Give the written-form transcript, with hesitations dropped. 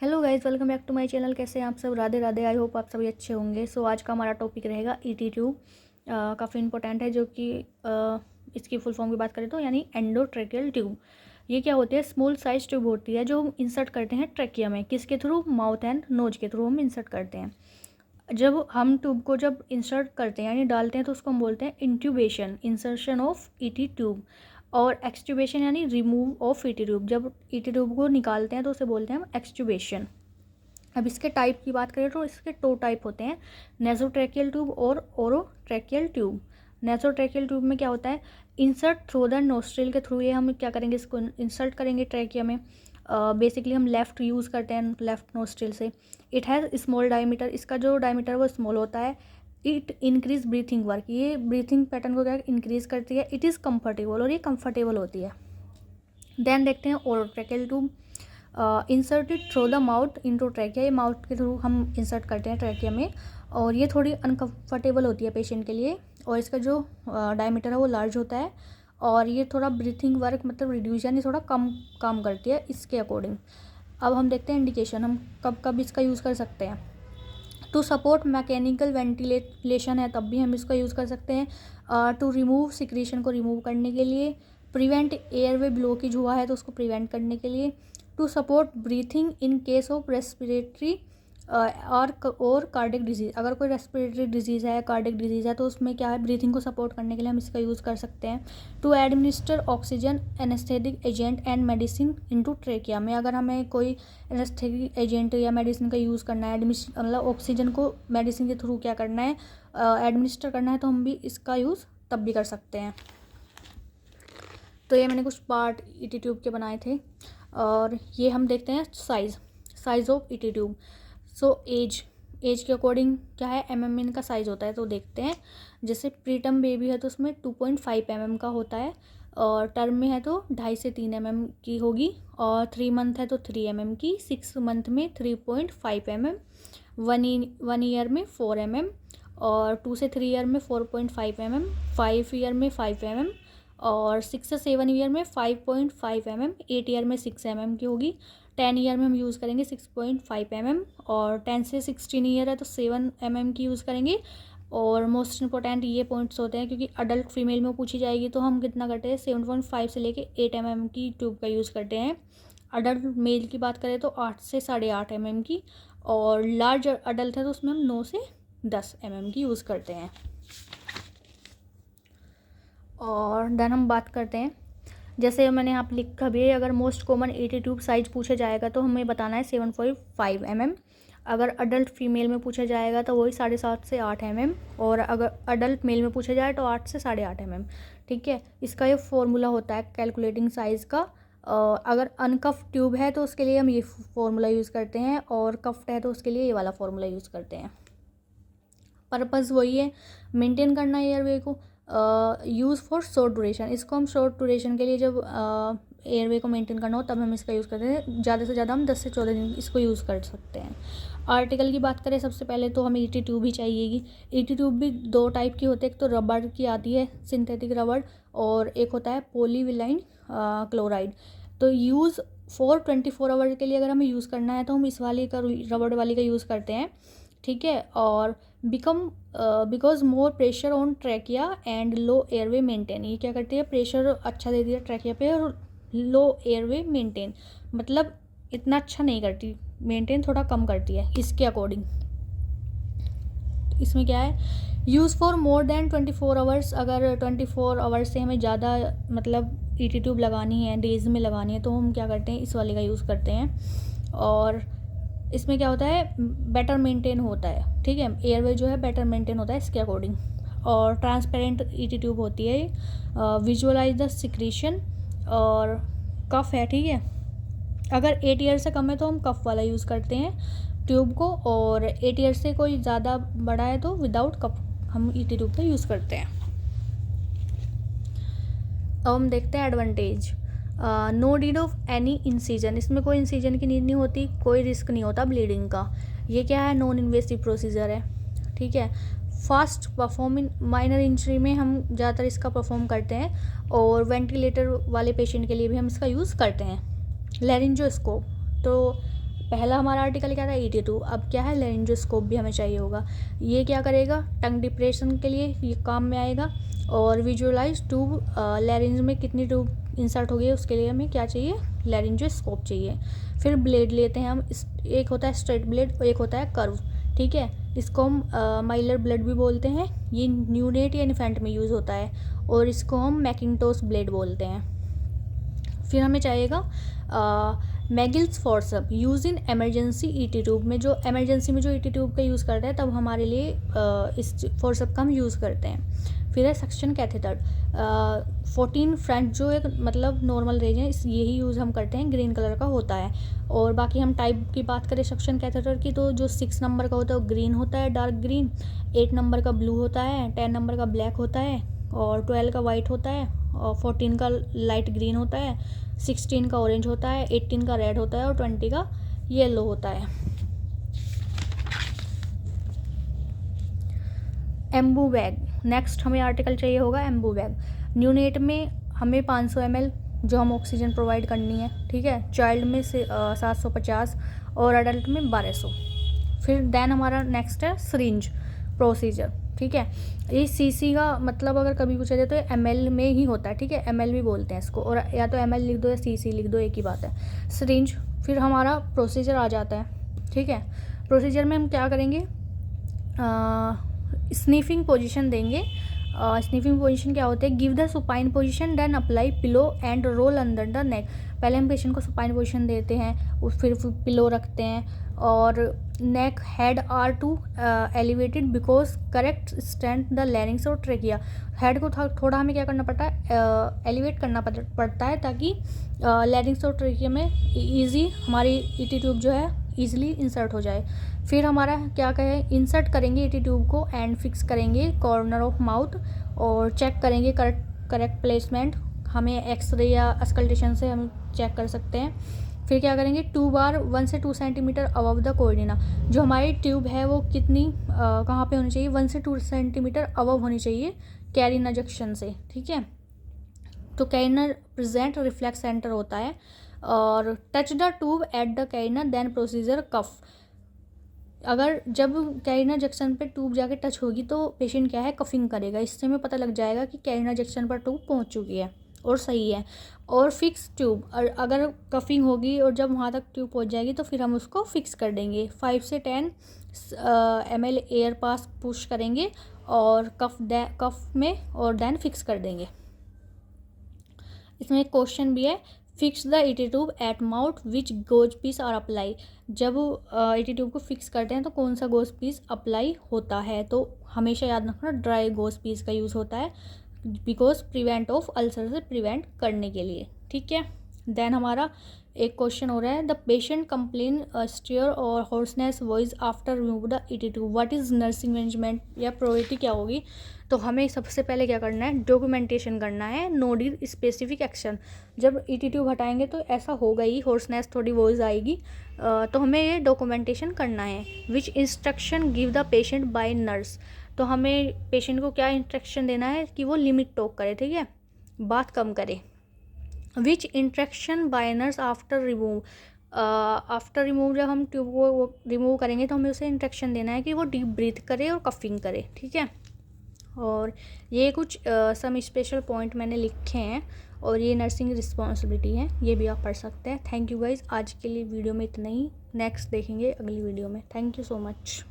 Hello guys, welcome back to my channel. कैसे हैं आप सब? राधे राधे। आई होप आप सभी अच्छे होंगे। सो आज का हमारा टॉपिक रहेगा ईटी ट्यूब। काफ़ी इंपॉर्टेंट है, जो कि इसकी फुल फॉर्म की बात करें तो यानी एंडोट्रेकियल ट्यूब। ये क्या होती है? स्मॉल साइज ट्यूब होती है जो हम इंसर्ट करते हैं ट्रेकिया में। किसके थ्रू? माउथ एंड नोज के थ्रू हम इंसर्ट करते हैं। जब हम ट्यूब को इंसर्ट करते हैं यानी डालते हैं तो उसको हम बोलते हैं intubation, insertion of ET tube. और एक्सट्यूबेशन यानी रिमूव ऑफ ईटी ट्यूब। जब ईटी ट्यूब को निकालते हैं तो उसे बोलते हैं हम एक्सट्यूबेशन। अब इसके टाइप की बात करें तो इसके 2 टाइप होते हैं, नेसोट्रैकियल ट्यूब और ओरोट्रैकियल ट्यूब। नेसोट्रैकियल ट्यूब में क्या होता है? इंसर्ट थ्रू द नोस्ट्रिल के थ्रू ये हम क्या करेंगे, इसको इंसर्ट करेंगे ट्रैकिया में। बेसिकली हम लेफ़्ट यूज़ करते हैं, लेफ़्ट नोस्ट्रिल से। इट हैज़ स्मॉल डायमीटर, इसका जो डायमीटर वो स्मॉल होता है। इट इंक्रीज ब्रीथिंग वर्क, ये ब्रीथिंग पैटर्न को क्या इंक्रीज करती है। इट इज़ कम्फर्टेबल, और ये कम्फर्टेबल होती है। देन देखते हैं orotracheal tube. Inserted through the mouth into trachea, ये माउथ के थ्रू हम इंसर्ट करते हैं ट्रैकिया में, और ये थोड़ी अनकम्फर्टेबल होती है पेशेंट के लिए। और इसका जो डायमीटर है वो लार्ज होता है, और ये थोड़ा ब्रीथिंग वर्क मतलब रिड्यूस यानी थोड़ा कम काम करती है इसके अकॉर्डिंग। अब हम देखते हैं इंडिकेशन, हम कब कब इसका यूज़ कर सकते हैं। टू सपोर्ट मैकेनिकल वेंटिलेशन है, तब भी हम इसका यूज़ कर सकते हैं। टू रिमूव सिक्रीशन को रिमूव करने के लिए। प्रिवेंट एयरवे ब्लॉकेज हुआ है तो उसको प्रिवेंट करने के लिए। To support breathing in case of respiratory और कार्डिक डिजीज़, अगर कोई रेस्पिरेटरी डिजीज़ है, कार्डिक डिजीज़ है, तो उसमें क्या है, ब्रीथिंग को सपोर्ट करने के लिए हम इसका यूज़ कर सकते हैं। To administer oxygen anaesthetic agent and medicine into trachea में, अगर हमें कोई एनेस्थेटिक एजेंट या मेडिसिन का यूज़ करना है, मतलब ऑक्सीजन को मेडिसिन के थ्रू क्या करना है, एडमिनिस्टर करना है, तो हम भी इसका यूज़ तब भी कर सकते हैं। तो ये मैंने कुछ पार्ट ईटी ट्यूब के बनाए थे, और ये हम देखते हैं size of ET tube. So age के अकॉर्डिंग क्या है, एमएम में इनका साइज़ होता है। तो देखते हैं, जैसे प्रीटर्म बेबी है तो उसमें 2.5 mm का होता है, और टर्म में है तो 2.5 से 3 mm की होगी, और 3 मंथ है तो 3 mm की, 6 मंथ में 3.5 mm, 1 ईयर में 4 mm, और 2 से 3 ईयर में 4.5 mm, 5 ईयर में 5 mm, और 6 से 7 ईयर में 5.5 mm, 8 ईयर में 6 mm की होगी। 10 ईयर में हम यूज़ करेंगे 6.5 mm, और 10 से 16 ईयर है तो 7 mm की यूज़ करेंगे। और मोस्ट इंपॉर्टेंट ये पॉइंट्स होते हैं, क्योंकि अडल्ट फीमेल में पूछी जाएगी तो हम कितना करते हैं, 7.5 से लेके 8 mm की ट्यूब का यूज़ करते हैं। अडल्ट मेल की बात करें तो 8 से 8.5 mm की, और लार्ज अडल्ट है तो उसमें हम 9 से 10 mm की यूज़ करते हैं। और देन हम बात करते हैं, जैसे मैंने यहाँ पे लिखा भी है, अगर most common ET tube size पूछा जाएगा तो हमें बताना है 7.5 mm। अगर अडल्ट फीमेल में पूछा जाएगा तो वही 7.5 से 8 mm, और अगर अडल्ट मेल में पूछा जाए तो 8 से 8.5 mm। ठीक है, इसका ये फॉर्मूला होता है कैलकुलेटिंग साइज़ का। अगर अनकफ ट्यूब है तो उसके लिए हम ये फॉर्मूला यूज़ करते हैं, और कफ्ड है तो उसके लिए ये वाला फॉर्मूला यूज़ करते हैं। पर्पज़ वही है, मेंटेन करना एयरवे को। यूज़ फॉर शॉर्ट ड्यूरेशन, इसको हम शॉर्ट ड्यूरेशन के लिए जब एयरवे को मेंटेन करना हो तब हम इसका यूज़ करते हैं। ज़्यादा से ज़्यादा हम 10 से 14 दिन इसको यूज़ कर सकते हैं। आर्टिकल की बात करें, सबसे पहले तो हमें ईटी ट्यूब ही चाहिएगी। ईटी ट्यूब भी 2 टाइप की होती है, एक तो रबड़ की आती है, सिंथेटिक रबड़, और एक होता है पॉलीविलाइन क्लोराइड। तो यूज़ फॉर 24 आवर के लिए अगर हमें यूज़ करना है तो हम इस वाली का, रबड़ वाली का यूज़ करते हैं। ठीक है, और because more pressure on trachea and low airway maintain, ये क्या करती है, प्रेशर अच्छा देती है ट्रैकिया पे, और लो एयरवे मेंटेन मतलब इतना अच्छा नहीं करती, मेंटेन थोड़ा कम करती है इसके अकॉर्डिंग। इसमें क्या है, use for more than 24 hours, अगर 24 आवर्स से हमें ज़्यादा मतलब ईटी ट्यूब लगानी है, डेज में लगानी है, तो हम क्या करते हैं, इस वाले का यूज़ करते हैं। और इसमें क्या होता है, बेटर मेंटेन होता है। ठीक है, एयरवे जो है बेटर मेंटेन होता है इसके अकॉर्डिंग। और ट्रांसपेरेंट ईटी ट्यूब होती है। विजुअलाइज द सिक्रीशन, और कफ है। ठीक है, अगर 8 ईयर से कम है तो हम कफ वाला यूज़ करते हैं ट्यूब को, और 8 ईयर से कोई ज़्यादा बड़ा है तो विदाउट कफ हम ईटी ट्यूब का यूज़ करते हैं। अब हम देखते हैं advantage. No need of any incision, इसमें कोई इंसीजन की नीड नहीं होती, कोई रिस्क नहीं होता ब्लीडिंग का। ये क्या है, नॉन इन्वेसिव प्रोसीजर है। ठीक है, फास्ट परफॉर्मिंग माइनर इंजरी में हम ज़्यादातर इसका परफॉर्म करते हैं, और वेंटिलेटर वाले पेशेंट के लिए भी हम इसका यूज़ करते हैं। लैरिंजोस्कोप, तो पहला हमारा आर्टिकल क्या था ET2, अब क्या है लेरिंजोस्कोप भी हमें चाहिए होगा। ये क्या करेगा, टंग डिप्रेशन के लिए ये काम में आएगा। और विजुअलाइज ट्यूब, लेरिंज में कितनी ट्यूब इंसर्ट हो गई है उसके लिए हमें क्या चाहिए, लेरिंजोस्कोप चाहिए। फिर ब्लेड लेते हैं हम, एक होता है स्ट्रेट ब्लेड और एक होता है कर्व, ठीक है। इसको हम माइलर ब्लेड भी बोलते हैं, ये न्यूनेट या इन्फेंट में यूज़ होता है, और इसको हम मैकिंटोश ब्लेड बोलते हैं। फिर हमें चाहिएगा Magill's forceps use in emergency ET tube में, जो एमरजेंसी में जो ET ट्यूब का यूज़ करते हैं तब हमारे लिए इस फोर्सअप का हम यूज़ करते हैं। फिर है सक्शन कैथेटर, 14 फ्रेंच जो एक मतलब नॉर्मल रेंज है, इस यही यूज़ हम करते हैं, ग्रीन कलर का होता है। और बाकी हम टाइप की बात करें सक्शन कैथेटर की, तो जो 6 नंबर का होता है वो ग्रीन होता है, डार्क ग्रीन, 8 नंबर का ब्लू होता है, 10 नंबर का ब्लैक होता है, और 12 का वाइट होता है, और 14 का लाइट ग्रीन होता है, 16 का ऑरेंज होता है, 18 का रेड होता है, और 20 का येलो होता है। एम्बू बैग, नेक्स्ट हमें आर्टिकल चाहिए होगा एम्बू बैग। न्यूनेट में हमें 500 ml जो हम ऑक्सीजन प्रोवाइड करनी है, ठीक है। चाइल्ड में से 750 और अडल्ट में 1200। फिर देन हमारा नेक्स्ट है सिरिंज प्रोसीजर, ठीक है। ये सीसी का मतलब अगर कभी पूछा जाए तो ml में ही होता है, ठीक है, ml भी बोलते हैं इसको, और या तो ml लिख दो या cc लिख दो, एक ही बात है। सिरिंज, फिर हमारा प्रोसीजर आ जाता है, ठीक है। प्रोसीजर में हम क्या करेंगे, स्नीफिंग पोजीशन देंगे। स्नीफिंग पोजीशन क्या होते हैं, give the supine position then apply pillow and roll under the neck. पहले हम पेशेंट को सुपाइन पोजीशन देते हैं, फिर पिलो रखते हैं, और neck head are to elevated because correct stand the larynx और ट्रेकिया। हेड को थोड़ा हमें क्या करना पड़ता है, एलिवेट करना पड़ता है, ताकि लैरिंग्स और ट्रेकिया में ईजी हमारी ET ट्यूब जो है ईजिली इंसर्ट हो जाए। फिर हमारा क्या कहे, इंसर्ट करेंगे ET ट्यूब को एंड फिक्स करेंगे कॉर्नर ऑफ माउथ, और चेक करेंगे करेक्ट प्लेसमेंट। हमें एक्सरे या अस्कल्टेशन से हम चेक कर सकते हैं। फिर क्या करेंगे, ट्यूब आर 1 से 2 सेंटीमीटर अबव द कोर्डिना। जो हमारी ट्यूब है वो कितनी कहाँ पे होनी चाहिए, 1 से 2 सेंटीमीटर अबव होनी चाहिए कैरिना जंक्शन से, ठीक है। तो कैरिना प्रेजेंट रिफ्लेक्स सेंटर होता है। और touch the tube at the carina then procedure cuff. अगर जब कैरिना जंक्शन पे ट्यूब जाके टच होगी तो पेशेंट क्या है, कफिंग करेगा। इससे हमें पता लग जाएगा कि कैरिना जंक्शन पर ट्यूब पहुंच चुकी है और सही है। और फिक्स ट्यूब, अगर कफिंग होगी और जब वहाँ तक ट्यूब पहुँच जाएगी तो फिर हम उसको फिक्स कर देंगे। 5 से 10 ml एयर पास पुश करेंगे और कफ में, और देन फिक्स कर देंगे। इसमें एक क्वेश्चन भी है, fix the ET tube at mouth with gauze piece or apply. जब ET ट्यूब को फिक्स करते हैं तो कौन सा गोज पीस अप्लाई होता है, तो हमेशा याद रखना ड्राई गोज पीस का यूज़ होता है, बिकॉज प्रिवेंट ऑफ अल्सर से प्रिवेंट करने के लिए, ठीक है। देन हमारा एक क्वेश्चन हो रहा है, द पेशेंट कंप्लेन स्टीयर और hoarseness voice after remove the ET tube, what is nursing management या प्रायोरिटी क्या होगी। तो हमें सबसे पहले क्या करना है, डॉक्यूमेंटेशन करना है, नोडिड स्पेसिफिक एक्शन। जब ET ट्यूब हटाएंगे तो ऐसा होगा ही, हॉर्सनेस थोड़ी वॉइस आएगी, तो हमें ये डॉक्यूमेंटेशन करना है। विच instruction give the patient bye nurse. तो हमें पेशेंट को क्या इंस्ट्रक्शन देना है कि वो लिमिट टॉक करे, ठीक है, बात कम करे। Which interaction by nurse after remove. After remove जब हम ट्यूब को रिमूव करेंगे तो हमें उसे इंस्ट्रक्शन देना है कि वो डीप ब्रीथ करे और कफिंग करे, ठीक है। और ये कुछ सम स्पेशल पॉइंट मैंने लिखे हैं, और ये नर्सिंग रिस्पॉन्सिबिलिटी है, ये भी आप पढ़ सकते हैं। थैंक यू गाइज, आज के लिए वीडियो में इतना ही, नेक्स्ट देखेंगे अगली वीडियो में। Thank you so much.